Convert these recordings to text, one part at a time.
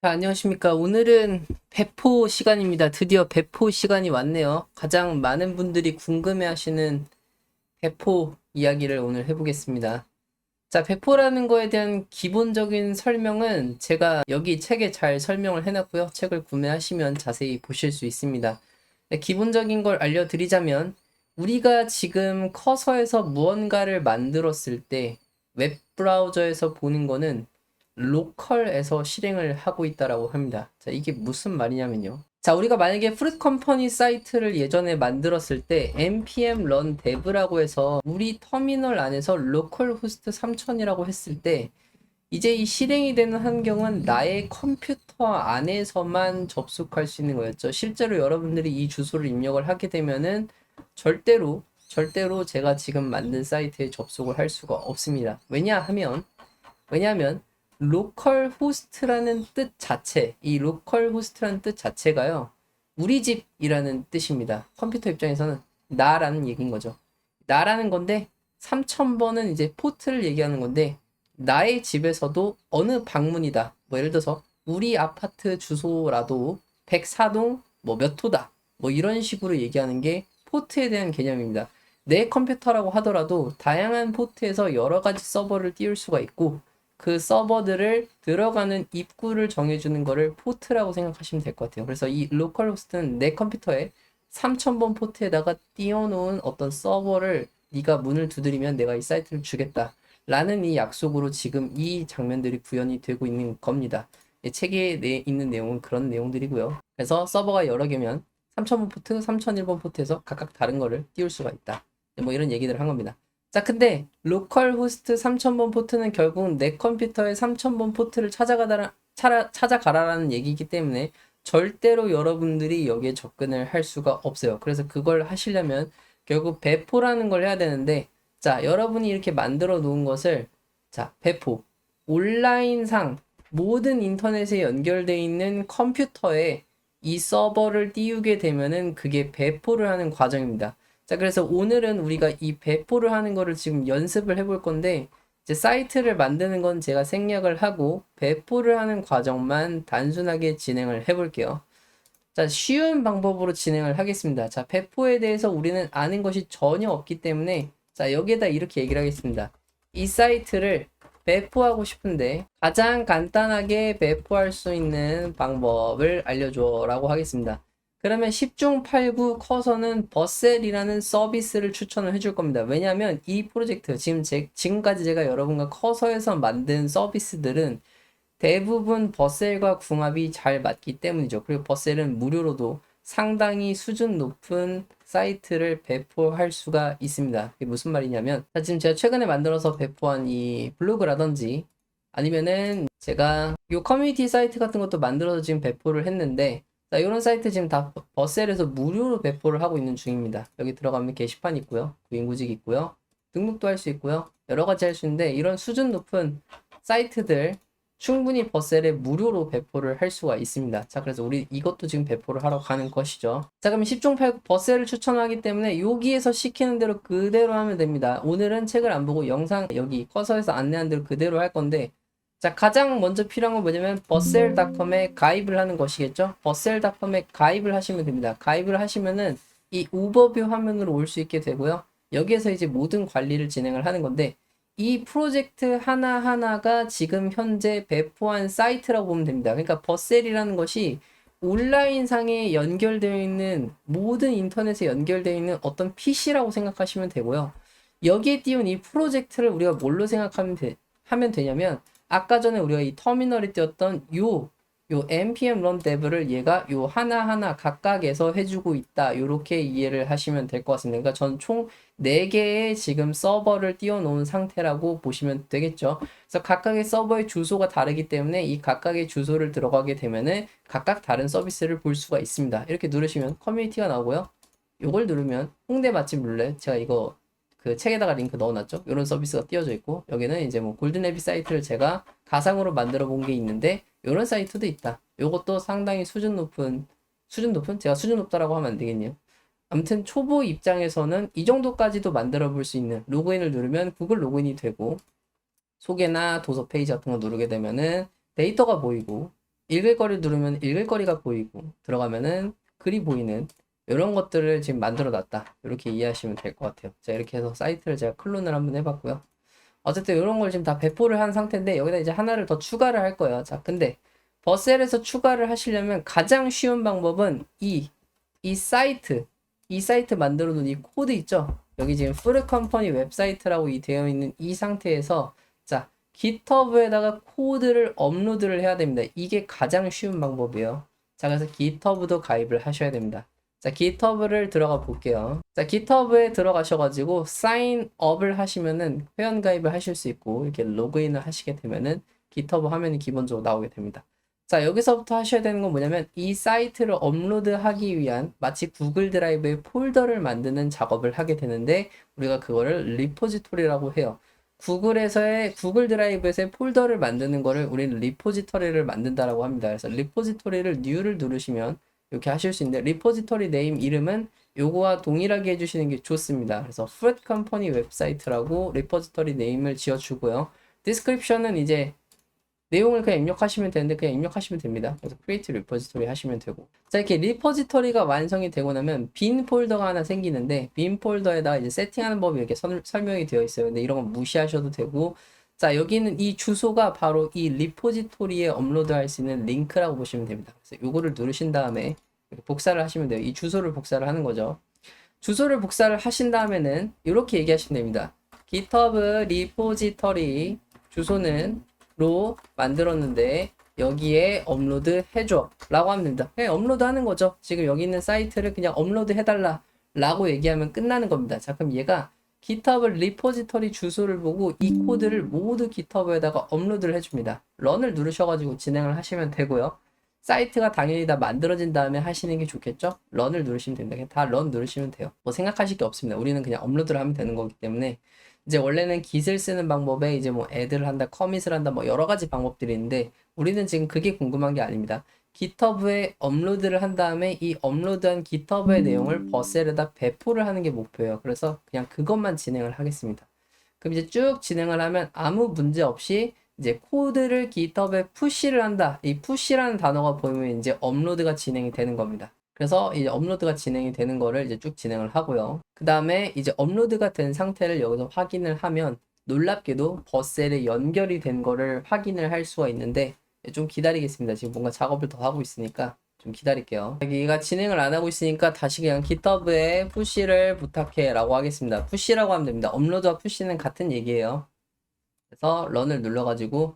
안녕하십니까. 오늘은 배포 시간입니다. 드디어 배포 시간이 왔네요. 가장 많은 분들이 궁금해 하시는 배포 이야기를 오늘 해보겠습니다. 자, 배포라는 거에 대한 기본적인 설명은 제가 여기 책에 잘 설명을 해놨고요. 책을 구매하시면 자세히 보실 수 있습니다. 네, 기본적인 걸 알려드리자면, 우리가 지금 커서에서 무언가를 만들었을 때 웹브라우저에서 보는 거는 로컬에서 실행을 하고 있다라고 합니다. 자, 이게 무슨 말이냐면요. 자, 우리가 만약에 프루트 컴퍼니 사이트를 예전에 만들었을 때 npm run dev라고 해서 우리 터미널 안에서 로컬 호스트 3000이라고 했을 때 이제 이 실행이 되는 환경은 나의 컴퓨터 안에서만 접속할 수 있는 거였죠. 실제로 여러분들이 이 주소를 입력을 하게 되면은 절대로 제가 지금 만든 사이트에 접속을 할 수가 없습니다. 왜냐하면 로컬 호스트라는 뜻 자체, 이 로컬 호스트라는 뜻 자체가요, 우리 집이라는 뜻입니다. 컴퓨터 입장에서는 나라는 얘기인 거죠. 나라는 건데 3000번은 이제 포트를 얘기하는 건데, 나의 집에서도 어느 방문이다. 뭐 예를 들어서 우리 아파트 주소라도 104동 뭐 몇 호다. 뭐 이런 식으로 얘기하는 게 포트에 대한 개념입니다. 내 컴퓨터라고 하더라도 다양한 포트에서 여러 가지 서버를 띄울 수가 있고, 그 서버들을 들어가는 입구를 정해주는 거를 포트라고 생각하시면 될 것 같아요. 그래서 이 로컬 호스트는 내 컴퓨터에 3000번 포트에다가 띄워놓은 어떤 서버를 네가 문을 두드리면 내가 이 사이트를 주겠다 라는 이 약속으로 지금 이 장면들이 구현이 되고 있는 겁니다. 책에 있는 내용은 그런 내용들이고요. 그래서 서버가 여러 개면 3000번 포트, 3001번 포트에서 각각 다른 거를 띄울 수가 있다. 뭐 이런 얘기들을 한 겁니다. 자, 근데 로컬 호스트 3000번 포트는 결국 내 컴퓨터에 3000번 포트를 찾아가라라는 얘기이기 때문에 절대로 여러분들이 여기에 접근을 할 수가 없어요. 그래서 그걸 하시려면 결국 배포라는 걸 해야 되는데, 자, 여러분이 이렇게 만들어 놓은 것을, 자, 배포. 온라인상 모든 인터넷에 연결되어 있는 컴퓨터에 이 서버를 띄우게 되면은 그게 배포를 하는 과정입니다. 자, 그래서 오늘은 우리가 이 배포를 하는 거를 지금 연습을 해볼 건데, 이제 사이트를 만드는 건 제가 생략을 하고 배포를 하는 과정만 단순하게 진행을 해볼게요. 자, 쉬운 방법으로 진행을 하겠습니다. 자, 배포에 대해서 우리는 아는 것이 전혀 없기 때문에, 자, 여기에다 이렇게 얘기를 하겠습니다. 이 사이트를 배포하고 싶은데 가장 간단하게 배포할 수 있는 방법을 알려줘 라고 하겠습니다. 그러면 10중 8구 커서는 버셀이라는 서비스를 추천을 해줄 겁니다. 왜냐하면 이 프로젝트, 지금까지 제가 여러분과 커서에서 만든 서비스들은 대부분 버셀과 궁합이 잘 맞기 때문이죠. 그리고 버셀은 무료로도 상당히 수준 높은 사이트를 배포할 수가 있습니다. 이게 무슨 말이냐면, 자, 지금 제가 최근에 만들어서 배포한 이 블로그라든지 아니면은 제가 이 커뮤니티 사이트 같은 것도 만들어서 지금 배포를 했는데, 자, 이런 사이트 지금 다 버셀에서 무료로 배포를 하고 있는 중입니다. 여기 들어가면 게시판 있고요, 구인구직 있고요, 등록도 할 수 있고요, 여러 가지 할 수 있는데, 이런 수준 높은 사이트들 충분히 버셀에 무료로 배포를 할 수가 있습니다. 자, 그래서 우리 이것도 지금 배포를 하러 가는 것이죠. 자, 그럼 10중 8구 버셀을 추천하기 때문에 여기에서 시키는 대로 그대로 하면 됩니다. 오늘은 책을 안 보고 영상 여기 커서에서 안내한 대로 그대로 할 건데, 자, 가장 먼저 필요한 건 뭐냐면 버셀닷컴에 가입을 하는 것이겠죠. 버셀닷컴에 가입을 하시면 됩니다. 가입을 하시면은 이 오버뷰 화면으로 올 수 있게 되고요. 여기에서 이제 모든 관리를 진행을 하는 건데, 이 프로젝트 하나하나가 지금 현재 배포한 사이트라고 보면 됩니다. 그러니까 버셀이라는 것이 온라인상에 연결되어 있는, 모든 인터넷에 연결되어 있는 어떤 PC라고 생각하시면 되고요. 여기에 띄운 이 프로젝트를 우리가 뭘로 하면 되냐면, 아까 전에 우리가 이 터미널에 띄웠던 요 npm run dev를 얘가 요 하나하나 각각에서 해주고 있다. 요렇게 이해를 하시면 될 것 같습니다. 그러니까 전 총 4개의 지금 서버를 띄워놓은 상태라고 보시면 되겠죠. 그래서 각각의 서버의 주소가 다르기 때문에 이 각각의 주소를 들어가게 되면은 각각 다른 서비스를 볼 수가 있습니다. 이렇게 누르시면 커뮤니티가 나오고요. 요걸 누르면 홍대 맛집 룰렛, 제가 이거 그 책에다가 링크 넣어놨죠. 이런 서비스가 띄워져 있고, 여기는 이제 뭐 골든앱이 사이트를 제가 가상으로 만들어 본 게 있는데 이런 사이트도 있다. 요것도 상당히 제가 수준 높다라고 하면 안 되겠네요. 아무튼 초보 입장에서는 이 정도까지도 만들어 볼 수 있는, 로그인을 누르면 구글 로그인이 되고 소개나 도서 페이지 같은 거 누르게 되면은 데이터가 보이고, 읽을 거리를 누르면 읽을 거리가 보이고 들어가면은 글이 보이는 이런 것들을 지금 만들어 놨다. 이렇게 이해하시면 될 것 같아요. 자, 이렇게 해서 사이트를 제가 클론을 한번 해봤고요. 어쨌든 이런 걸 지금 다 배포를 한 상태인데 여기다 이제 하나를 더 추가를 할 거예요. 자, 근데 버셀에서 추가를 하시려면 가장 쉬운 방법은 이 사이트, 이 사이트 만들어 놓은 이 코드 있죠? 여기 지금 프루 컴퍼니 웹사이트라고 되어 있는 이 상태에서 자, GitHub에다가 코드를 업로드를 해야 됩니다. 이게 가장 쉬운 방법이에요. 자, 그래서 GitHub도 가입을 하셔야 됩니다. 자, GitHub를 들어가 볼게요. 자, GitHub에 들어가셔가지고 사인업을 하시면은 회원 가입을 하실 수 있고 이렇게 로그인을 하시게 되면은 GitHub 화면이 기본적으로 나오게 됩니다. 자, 여기서부터 하셔야 되는 건 뭐냐면 이 사이트를 업로드하기 위한 마치 구글 드라이브의 폴더를 만드는 작업을 하게 되는데 우리가 그거를 리포지토리라고 해요. 구글에서의 구글 드라이브에서의 폴더를 만드는 거를 우리는 리포지토리를 만든다라고 합니다. 그래서 리포지토리를 new를 누르시면 이렇게 하실 수 있는데 리포지토리 네임 이름은 요거와 동일하게 해주시는 게 좋습니다. 그래서 fruit company 웹사이트라고 리포지토리 네임을 지어주고요. 디스크립션은 이제 내용을 그냥 입력하시면 되는데 그냥 입력하시면 됩니다. 그래서 create repository 하시면 되고 자 이렇게 리포지토리가 완성이 되고 나면 빈 폴더가 하나 생기는데 빈 폴더에다가 이제 세팅하는 법이 이렇게 설명이 되어 있어요. 근데 이런 건 무시하셔도 되고 자 여기는 이 주소가 바로 이 리포지토리에 업로드할 수 있는 링크라고 보시면 됩니다. 그래서 요거를 누르신 다음에 이렇게 복사를 하시면 돼요. 이 주소를 복사를 하는 거죠. 주소를 복사를 하신 다음에는 이렇게 얘기하시면 됩니다. GitHub 리포지터리 주소는 로 만들었는데 여기에 업로드 해줘 라고 하면 됩니다. 그냥 업로드 하는 거죠. 지금 여기 있는 사이트를 그냥 업로드 해달라 라고 얘기하면 끝나는 겁니다. 자 그럼 얘가 GitHub 리포지터리 주소를 보고 이 코드를 모두 GitHub에다가 업로드를 해줍니다. 런을 누르셔가지고 진행을 하시면 되고요. 사이트가 당연히 다 만들어진 다음에 하시는 게 좋겠죠? 런을 누르시면 됩니다. 그냥 다 런 누르시면 돼요. 뭐 생각하실 게 없습니다. 우리는 그냥 업로드를 하면 되는 거기 때문에 이제 원래는 git을 쓰는 방법에 이제 뭐 add를 한다, commit을 한다, 뭐 여러 가지 방법들이 있는데 우리는 지금 그게 궁금한 게 아닙니다. GitHub에 업로드를 한 다음에 이 업로드한 GitHub의 내용을 버셀에다 배포를 하는 게 목표예요. 그래서 그냥 그것만 진행을 하겠습니다. 그럼 이제 쭉 진행을 하면 아무 문제 없이 이제 코드를 GitHub에 푸시를 한다. 이 푸시라는 단어가 보이면 이제 업로드가 진행이 되는 겁니다. 그래서 이제 업로드가 진행이 되는 거를 이제 쭉 진행을 하고요. 그 다음에 이제 업로드가 된 상태를 여기서 확인을 하면 놀랍게도 버셀에 연결이 된 거를 확인을 할 수가 있는데 좀 기다리겠습니다. 지금 뭔가 작업을 더 하고 있으니까 좀 기다릴게요. 여기가 진행을 안 하고 있으니까 다시 그냥 GitHub에 푸시를 부탁해 라고 하겠습니다. 푸시라고 하면 됩니다. 업로드와 푸시는 같은 얘기예요. 그래서 런을 눌러가지고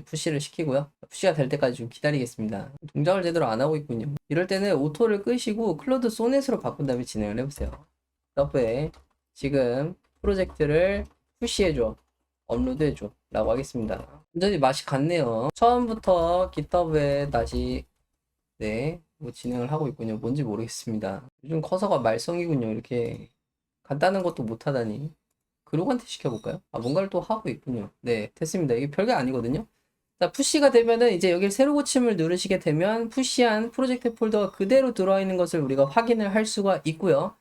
푸시를 시키고요. 푸시가 될 때까지 좀 기다리겠습니다. 동작을 제대로 안 하고 있군요. 이럴 때는 오토를 끄시고 클로드 소넷으로 바꾼 다음에 진행을 해보세요. 서브에 지금 프로젝트를 푸시해줘, 업로드해줘 라고 하겠습니다. 완전히 맛이 갔네요. 처음부터 GitHub에 다시 뭐 진행을 하고 있군요. 뭔지 모르겠습니다. 요즘 커서가 말썽이군요. 이렇게 간단한 것도 못하다니. 그룹한테 시켜볼까요? 아, 뭔가를 또 하고 있군요. 네, 됐습니다. 이게 별게 아니거든요. 자, 푸시가 되면은 이제 여기 새로 고침을 누르시게 되면 푸시한 프로젝트 폴더가 그대로 들어와 있는 것을 우리가 확인을 할 수가 있고요.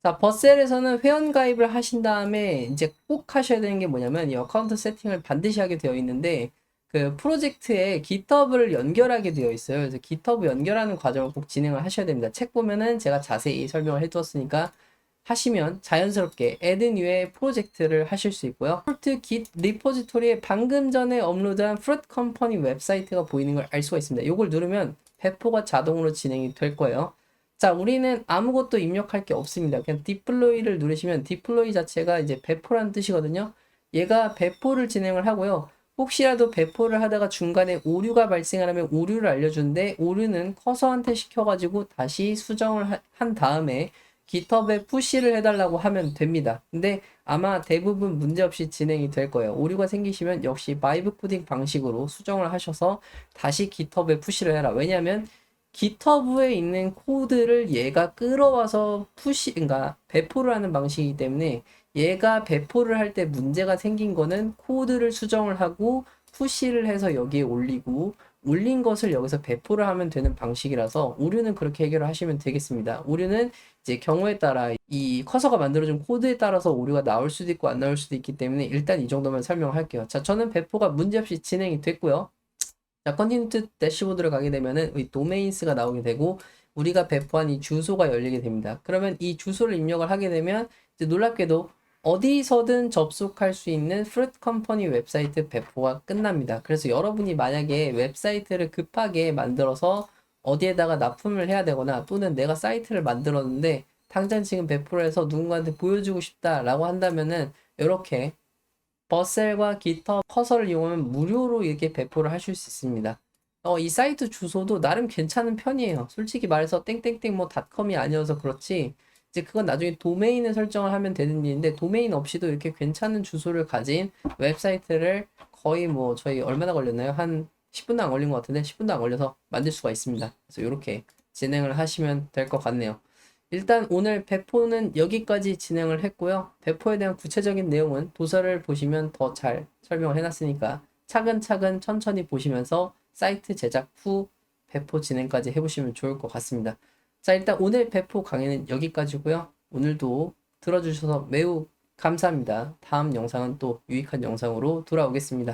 자, 버셀에서는 회원 가입을 하신 다음에 이제 꼭 하셔야 되는 게 뭐냐면 이 어카운트 세팅을 반드시 하게 되어 있는데 그 프로젝트에 GitHub를 연결하게 되어 있어요. 그래서 GitHub 연결하는 과정을 꼭 진행을 하셔야 됩니다. 책 보면은 제가 자세히 설명을 해두었으니까 하시면 자연스럽게 add new의 프로젝트를 하실 수 있고요. fruit git 리포지토리에 방금 전에 업로드한 fruit company 웹사이트가 보이는 걸 알 수가 있습니다. 이걸 누르면 배포가 자동으로 진행이 될 거예요. 자, 우리는 아무것도 입력할 게 없습니다. 그냥 deploy를 누르시면 deploy 자체가 이제 배포라는 뜻이거든요. 얘가 배포를 진행을 하고요. 혹시라도 배포를 하다가 중간에 오류가 발생하면 오류를 알려주는데 오류는 커서한테 시켜가지고 다시 수정을 한 다음에 GitHub에 푸시를 해달라고 하면 됩니다. 근데 아마 대부분 문제없이 진행이 될 거예요. 오류가 생기시면 역시 바이브 코딩 방식으로 수정을 하셔서 다시 GitHub에 푸시를 해라. 왜냐하면 GitHub에 있는 코드를 얘가 끌어와서 그러니까 배포를 하는 방식이기 때문에 얘가 배포를 할 때 문제가 생긴 거는 코드를 수정을 하고 푸시를 해서 여기에 올리고 올린 것을 여기서 배포를 하면 되는 방식이라서 오류는 그렇게 해결을 하시면 되겠습니다. 오류는 이제 경우에 따라 이 커서가 만들어준 코드에 따라서 오류가 나올 수도 있고 안 나올 수도 있기 때문에 일단 이 정도만 설명할게요. 자, 저는 배포가 문제없이 진행이 됐고요. 자, 컨텐츠 대시보드를 가게 되면은 이 도메인스가 나오게 되고 우리가 배포한 이 주소가 열리게 됩니다. 그러면 이 주소를 입력을 하게 되면 이제 놀랍게도 어디서든 접속할 수 있는 프루트 컴퍼니 웹사이트 배포가 끝납니다. 그래서 여러분이 만약에 웹사이트를 급하게 만들어서 어디에다가 납품을 해야 되거나 또는 내가 사이트를 만들었는데 당장 지금 배포를 해서 누군가한테 보여주고 싶다라고 한다면은 이렇게 버셀과 깃허브 커서를 이용하면 무료로 이렇게 배포를 하실 수 있습니다. 이 사이트 주소도 나름 괜찮은 편이에요. 솔직히 말해서 땡땡땡 뭐 닷컴이 아니어서 그렇지 이제 그건 나중에 도메인을 설정을 하면 되는 일인데 도메인 없이도 이렇게 괜찮은 주소를 가진 웹사이트를 거의 뭐 저희 얼마나 걸렸나요? 한 10분도 안 걸린 것 같은데 10분도 안 걸려서 만들 수가 있습니다. 그래서 이렇게 진행을 하시면 될 것 같네요. 일단 오늘 배포는 여기까지 진행을 했고요. 배포에 대한 구체적인 내용은 도서를 보시면 더 잘 설명을 해놨으니까 차근차근 천천히 보시면서 사이트 제작 후 배포 진행까지 해보시면 좋을 것 같습니다. 자, 일단 오늘 배포 강의는 여기까지고요. 오늘도 들어주셔서 매우 감사합니다. 다음 영상은 또 유익한 영상으로 돌아오겠습니다.